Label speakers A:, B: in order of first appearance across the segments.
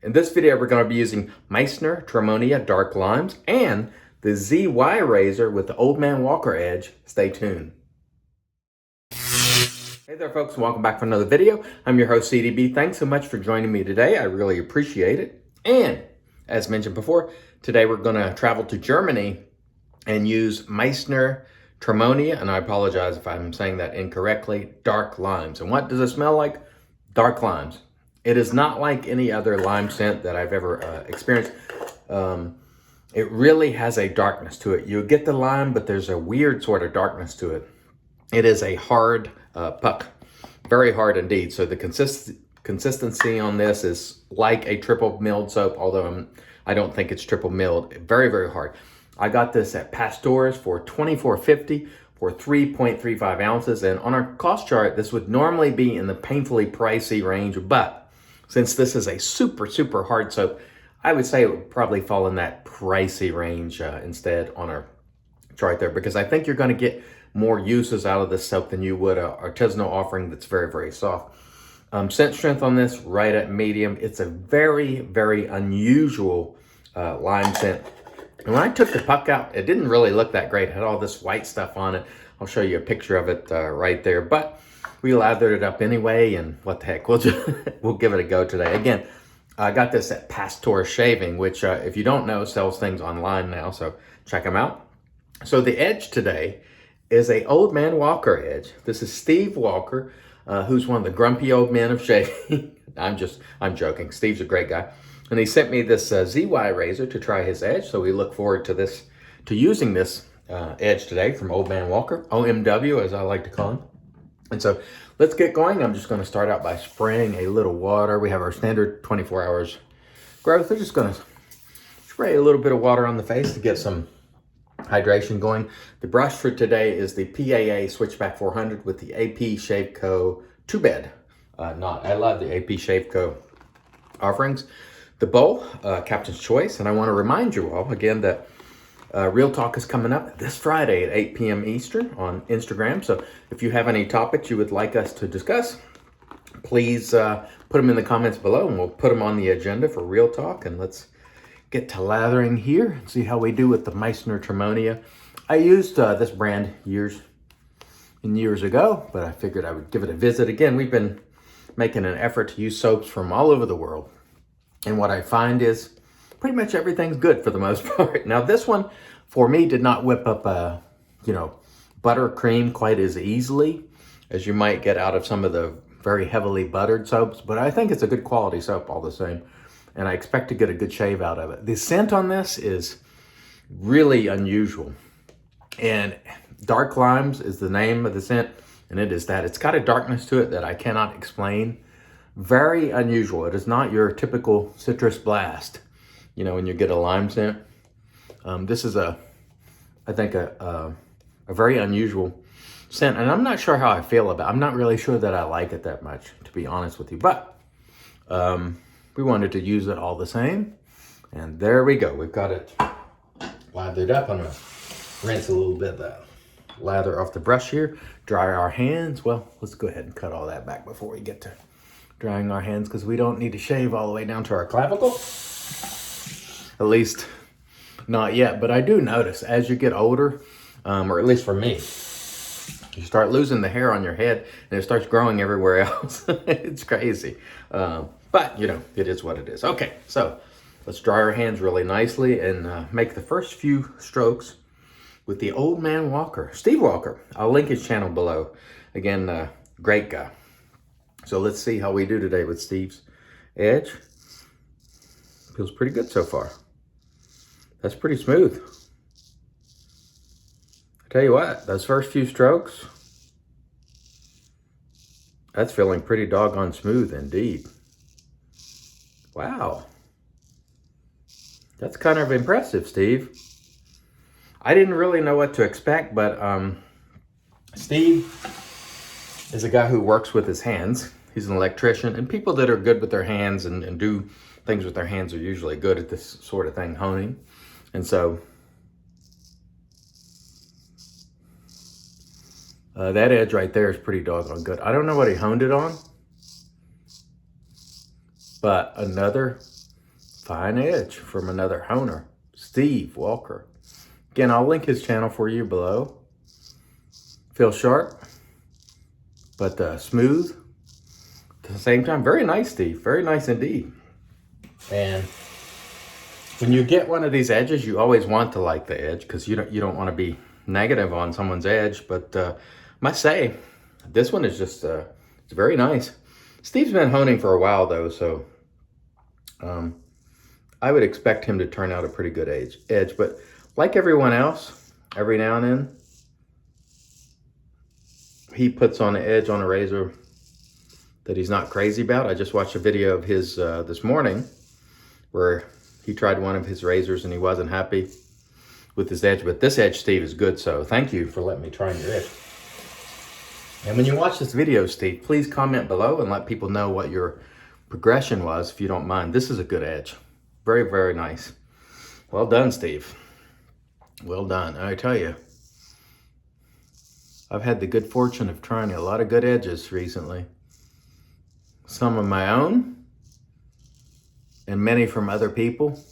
A: In this video, we're going to be using Meissner Tremonia Dark Limes and the ZY razor with the Old Man Walker edge. Stay tuned. Hey there folks, and welcome back for another video. I'm your host CDB. Thanks so much for joining me today. I really appreciate it. And as mentioned before, today we're going to travel to Germany and use Meissner Tremonia, and I apologize if I'm saying that incorrectly, dark limes. And what does it smell like? Dark limes. It is not like any other lime scent that I've ever experienced. It really has a darkness to it. You get the lime, but there's a weird sort of darkness to it. It is a hard puck, very hard indeed. So the consistency on this is like a triple milled soap, although I don't think it's triple milled. Very, very hard. I got this at Pasteur's for $24.50 for 3.35 ounces. And on our cost chart, this would normally be in the painfully pricey range, but since this is a super, super hard soap, I would say it would probably fall in that pricey range instead on our chart there, because I think you're going to get more uses out of this soap than you would an artisanal offering that's very, very soft. Scent strength on this, right at medium. It's a very, very unusual lime scent. And when I took the puck out, it didn't really look that great. It had all this white stuff on it. I'll show you a picture of it right there. But we lathered it up anyway, and what the heck, we'll give it a go today. Again, I got this at Pinaud Shaving, which if you don't know, sells things online now, so check them out. So the edge today is a Old Man Walker edge. This is Steve Walker, who's one of the grumpy old men of shaving. I'm joking. Steve's a great guy. And he sent me this ZY razor to try his edge, so we look forward to using this edge today from Old Man Walker, OMW as I like to call him. And so let's get going. I'm just going to start out by spraying a little water. We have our standard 24 hours growth. We're just going to spray a little bit of water on the face to get some hydration going. The brush for today is the PAA Switchback 400 with the AP Shave Co. 2-bed knot. I love the AP Shave Co. offerings. The bowl, Captain's Choice. And I want to remind you all again that Real Talk is coming up this Friday at 8 p.m. Eastern on Instagram. So if you have any topics you would like us to discuss, please put them in the comments below and we'll put them on the agenda for Real Talk. And let's get to lathering here and see how we do with the Meissner Tremonia. I used this brand years ago, but I figured I would give it a visit. Again, we've been making an effort to use soaps from all over the world. And what I find is pretty much everything's good for the most part. Now this one, for me, did not whip up, buttercream quite as easily as you might get out of some of the very heavily buttered soaps, but I think it's a good quality soap all the same, and I expect to get a good shave out of it. The scent on this is really unusual, and Dark Limes is the name of the scent, and it is that. It's got a darkness to it that I cannot explain. Very unusual. It is not your typical citrus blast. You know, when you get a lime scent. This is I think a very unusual scent, and I'm not sure how I feel about it. I'm not really sure that I like it that much, to be honest with you, but we wanted to use it all the same, and there we go. We've got it lathered up. I'm gonna rinse a little bit of the lather off the brush here, dry our hands. Well, let's go ahead and cut all that back before we get to drying our hands, because we don't need to shave all the way down to our clavicle. At least not yet, but I do notice as you get older, or at least for me, you start losing the hair on your head and it starts growing everywhere else. It's crazy. But, it is what it is. Okay, so let's dry our hands really nicely and make the first few strokes with the Old Man Walker, Steve Walker. I'll link his channel below. Again, great guy. So let's see how we do today with Steve's edge. Feels pretty good so far. That's pretty smooth. I tell you what, those first few strokes, that's feeling pretty doggone smooth indeed. Wow. That's kind of impressive, Steve. I didn't really know what to expect, but Steve is a guy who works with his hands. He's an electrician, and people that are good with their hands and do things with their hands are usually good at this sort of thing, honing. And so that edge right there is pretty doggone good. I don't know what he honed it on, but another Fine edge from another honer, Steve Walker. Again, I'll link his channel for you below. Feels sharp, but smooth. At the same time, very nice, Steve. Very nice indeed. And when you get one of these edges, you always want to like the edge because you don't want to be negative on someone's edge. But I must say, this one is just it's very nice. Steve's been honing for a while though, so I would expect him to turn out a pretty good edge. But like everyone else, every now and then, he puts on an edge on a razor that he's not crazy about. I just watched a video of his this morning where he tried one of his razors and he wasn't happy with his edge. But this edge, Steve, is good, so thank you for letting me try your edge. And when you watch this video, Steve, please comment below and let people know what your progression was, if you don't mind. This is a good edge. Very, very nice. Well done, Steve. Well done. I tell you, I've had the good fortune of trying a lot of good edges recently. Some of my own and many from other people.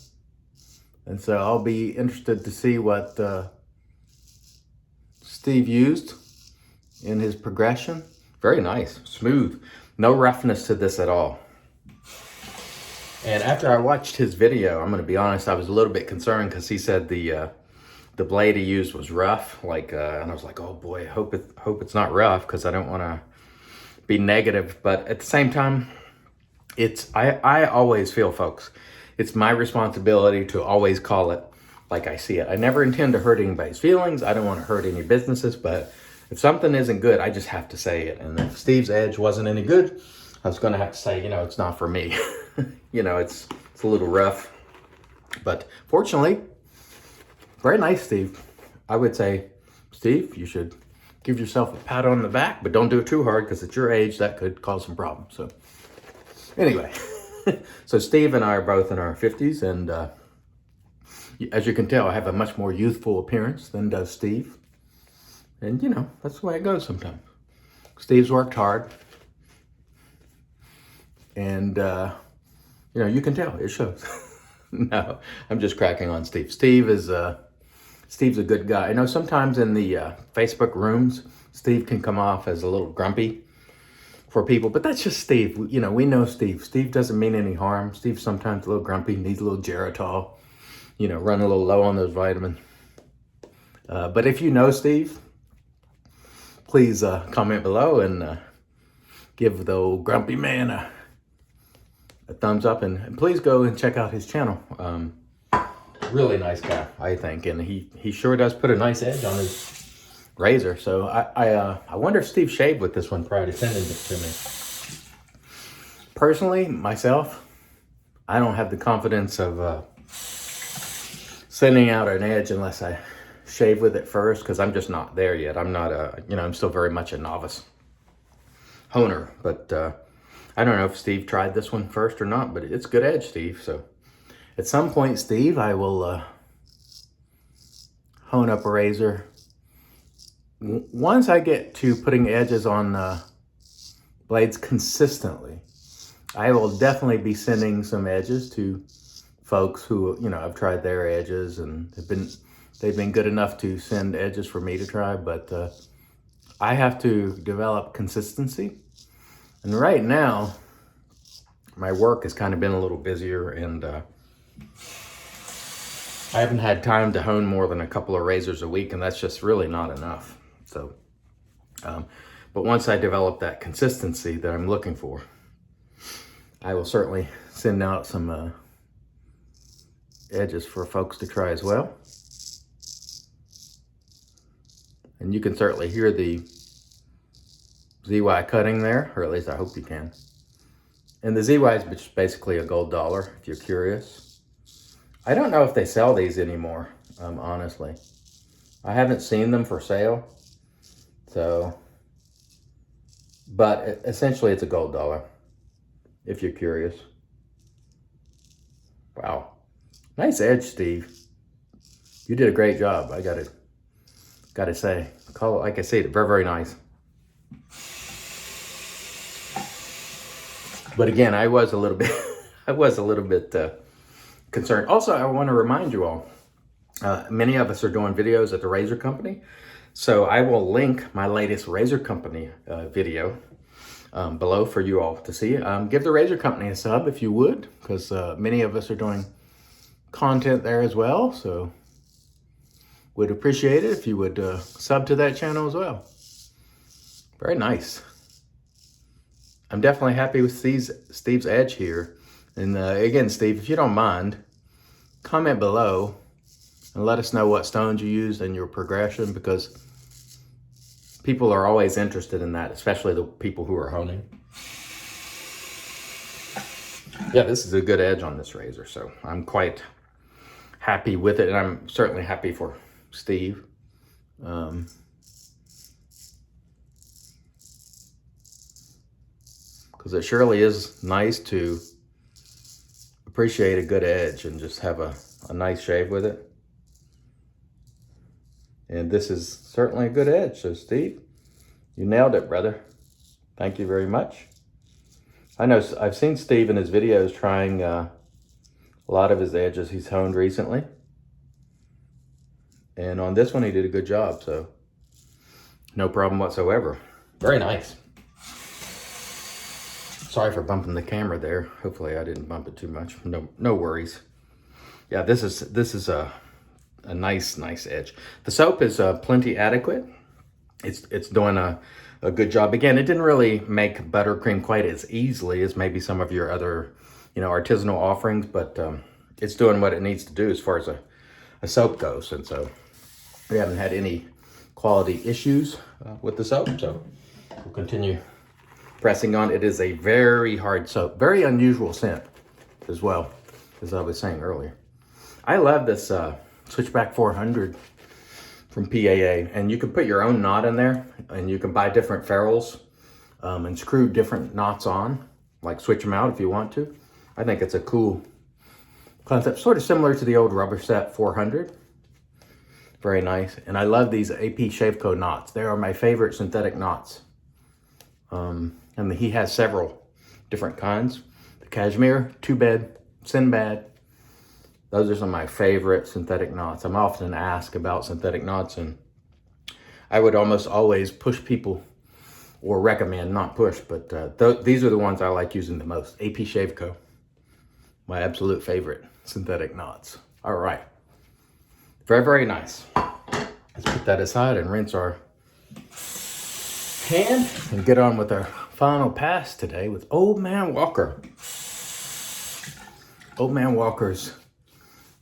A: And so I'll be interested to see what Steve used in his progression. Very nice, smooth, no roughness to this at all. And after I watched his video, I'm gonna be honest, I was a little bit concerned because he said the blade he used was rough, and I was like, oh boy, hope it's not rough, because I don't want to be negative. But at the same time, I always feel, folks, it's my responsibility to always call it like I see it. I never intend to hurt anybody's feelings. I don't want to hurt any businesses, but if something isn't good, I just have to say it. And if Steve's edge wasn't any good, I was going to have to say, it's not for me. It's a little rough, but fortunately, very nice, Steve. I would say, Steve, you should give yourself a pat on the back, but don't do it too hard because at your age, that could cause some problems. So anyway, so Steve and I are both in our 50s, and as you can tell, I have a much more youthful appearance than does Steve. And, that's the way it goes sometimes. Steve's worked hard, and, you can tell, it shows. No, I'm just cracking on Steve. Steve's a good guy. I know sometimes in the Facebook rooms, Steve can come off as a little grumpy for people, but that's just Steve. We know Steve. Steve doesn't mean any harm. Steve's sometimes a little grumpy, needs a little Geritol, run a little low on those vitamins. But if you know Steve, please comment below and give the old grumpy man a thumbs up, and please go and check out his channel. Really nice guy, I think, and he sure does put a nice edge on his razor. So I wonder if Steve shaved with this one prior to sending it to me. Personally, myself, I don't have the confidence of sending out an edge unless I shave with it first, because I'm just not there yet. I'm not I'm still very much a novice honer, but I don't know if Steve tried this one first or not, but it's good edge, Steve. So at some point, Steve, I will hone up a razor. Once I get to putting edges on blades consistently, I will definitely be sending some edges to folks who, I've tried their edges and they've been good enough to send edges for me to try, but I have to develop consistency. And right now, my work has kind of been a little busier, and I haven't had time to hone more than a couple of razors a week, and that's just really not enough. So, but once I develop that consistency that I'm looking for, I will certainly send out some edges for folks to try as well. And you can certainly hear the ZY cutting there, or at least I hope you can. And the ZY is just basically a gold dollar, if you're curious. I don't know if they sell these anymore, honestly. I haven't seen them for sale. So, but essentially it's a gold dollar, if you're curious. Wow. Nice edge, Steve. You did a great job. I gotta say. Like I said, very, very nice. But again, I was a little bit concerned. Also, I want to remind you all, many of us are doing videos at the Razor Company. So I will link my latest Razor Company video below for you all to see. Give the Razor Company a sub if you would, because many of us are doing content there as well. So would appreciate it if you would sub to that channel as well. Very nice. I'm definitely happy with Steve's edge here. And again, Steve, if you don't mind, comment below and let us know what stones you used in your progression, because people are always interested in that, especially the people who are honing. Yeah, this is a good edge on this razor, so I'm quite happy with it, and I'm certainly happy for Steve. Because it surely is nice to appreciate a good edge and just have a nice shave with it. And this is certainly a good edge. So Steve, you nailed it, brother. Thank you very much. I know I've seen Steve in his videos trying a lot of his edges he's honed recently. And on this one, he did a good job. So no problem whatsoever. Very nice. Sorry for bumping the camera there. Hopefully I didn't bump it too much. No worries. Yeah, this is a nice edge. The soap is plenty adequate. It's doing a good job. Again, it didn't really make buttercream quite as easily as maybe some of your other, artisanal offerings, but it's doing what it needs to do as far as a soap goes. And so we haven't had any quality issues with the soap. So we'll continue pressing on. It is a very hard soap, very unusual scent as well, as I was saying earlier. I love this Switchback 400 from PAA, and you can put your own knot in there, and you can buy different ferrules and screw different knots on, like switch them out if you want to. I think it's a cool concept, sort of similar to the old Rubber Set 400. Very nice. And I love these AP Shaveco knots. They are my favorite synthetic knots. And he has several different kinds. The Cashmere, Two-Bed, Sinbad. Those are some of my favorite synthetic knots. I'm often asked about synthetic knots, and I would almost always push people, or recommend, not push, but these are the ones I like using the most. AP Shaveco, my absolute favorite synthetic knots. All right. Very, very nice. Let's put that aside and rinse our hand and get on with our final pass today with Old Man Walker. Old Man Walker's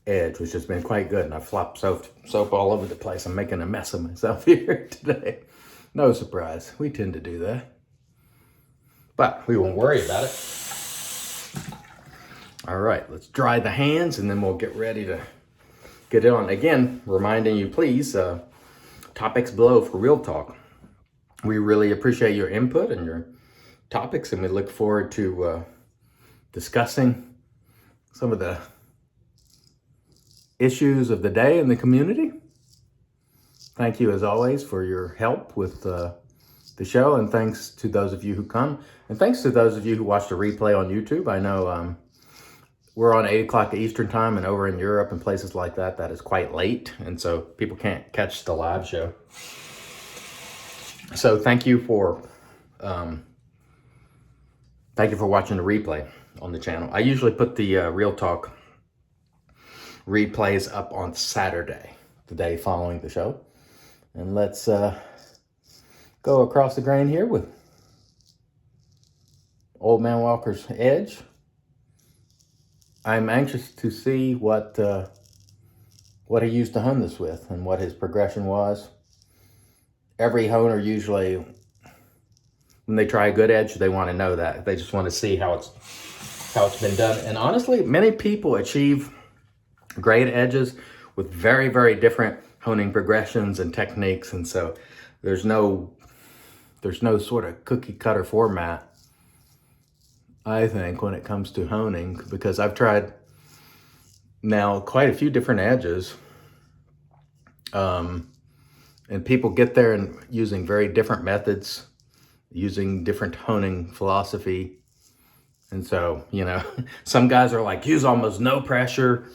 A: edge, which has been quite good, and I flopped soap all over the place. I'm making a mess of myself here today. No surprise. We tend to do that. But we won't worry about it. All right, let's dry the hands, and then we'll get ready to get it on. Again, reminding you, please, topics below for Real Talk. We really appreciate your input and your topics, and we look forward to discussing some of the issues of the day in the community. Thank you, as always, for your help with the show, and thanks to those of you who come, and thanks to those of you who watch the replay on YouTube. I know we're on 8 o'clock Eastern time, and over in Europe and places like that, that is quite late, and so people can't catch the live show. So thank you for watching the replay on the channel. I usually put the Real Talk replays up on Saturday, the day following the show. And let's go across the grain here with Old Man Walker's edge. I'm anxious to see what he used to hone this with and what his progression was. Every honer usually, when they try a good edge, they want to know that. They just want to see how it's been done. And honestly, many people achieve great edges with very, very different honing progressions and techniques. And so there's no sort of cookie cutter format, I think, when it comes to honing, because I've tried now quite a few different edges. And people get there and using very different methods, using different honing philosophy. And so, you know, some guys are like, use almost no pressure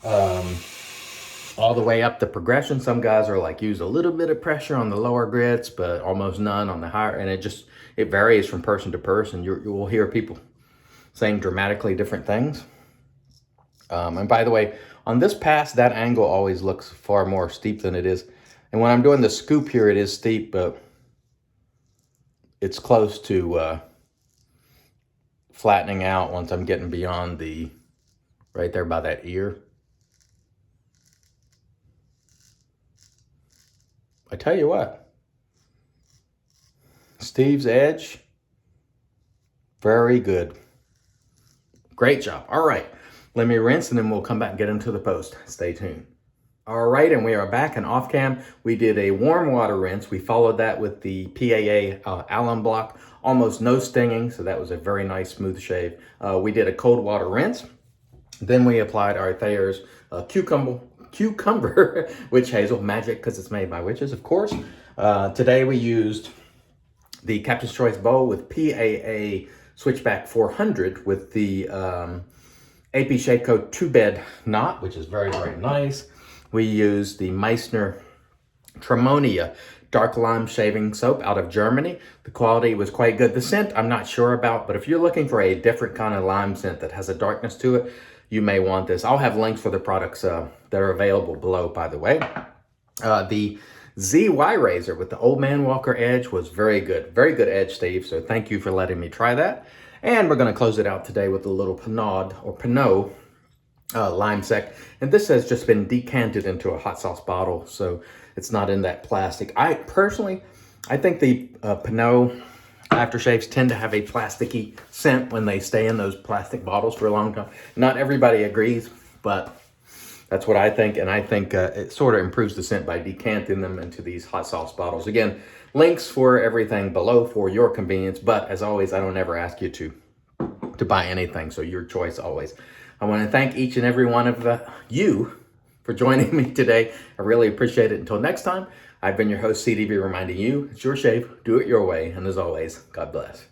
A: all the way up to progression. Some guys are like, use a little bit of pressure on the lower grits, but almost none on the higher. And it varies from person to person. You will hear people saying dramatically different things. And by the way, on this pass, that angle always looks far more steep than it is. And when I'm doing the scoop here, it is steep, but it's close to flattening out once I'm getting beyond right there by that ear. I tell you what, Steve's edge, very good. Great job. All right, let me rinse and then we'll come back and get into the post. Stay tuned. All right, and we are back and off cam. We did a warm water rinse. We followed that with the PAA alum block. Almost no stinging, so that was a very nice smooth shave. We did a cold water rinse. Then we applied our Thayer's cucumber witch hazel, magic because it's made by witches, of course. Today we used the Captain's Choice bowl with PAA Switchback 400 with the AP Shapeco 2-bed knot, which is very, very nice. We used the Meissner Tremonia dark lime shaving soap out of Germany. The quality was quite good. The scent I'm not sure about, but if you're looking for a different kind of lime scent that has a darkness to it, you may want this. I'll have links for the products that are available below, by the way. The ZY razor with the Old Man Walker edge was very good. Very good edge, Steve, so thank you for letting me try that. And we're gonna close it out today with a little Pinaud lime sec. And this has just been decanted into a hot sauce bottle, so it's not in that plastic. I think the Pinaud aftershaves tend to have a plasticky scent when they stay in those plastic bottles for a long time. Not everybody agrees, but that's what I think, and I think it sort of improves the scent by decanting them into these hot sauce bottles. Again, links for everything below for your convenience, but as always, I don't ever ask you to buy anything, so your choice always. I want to thank each and every one of you for joining me today. I really appreciate it. Until next time, I've been your host, CDB, reminding you, it's your shave, do it your way, and as always, God bless.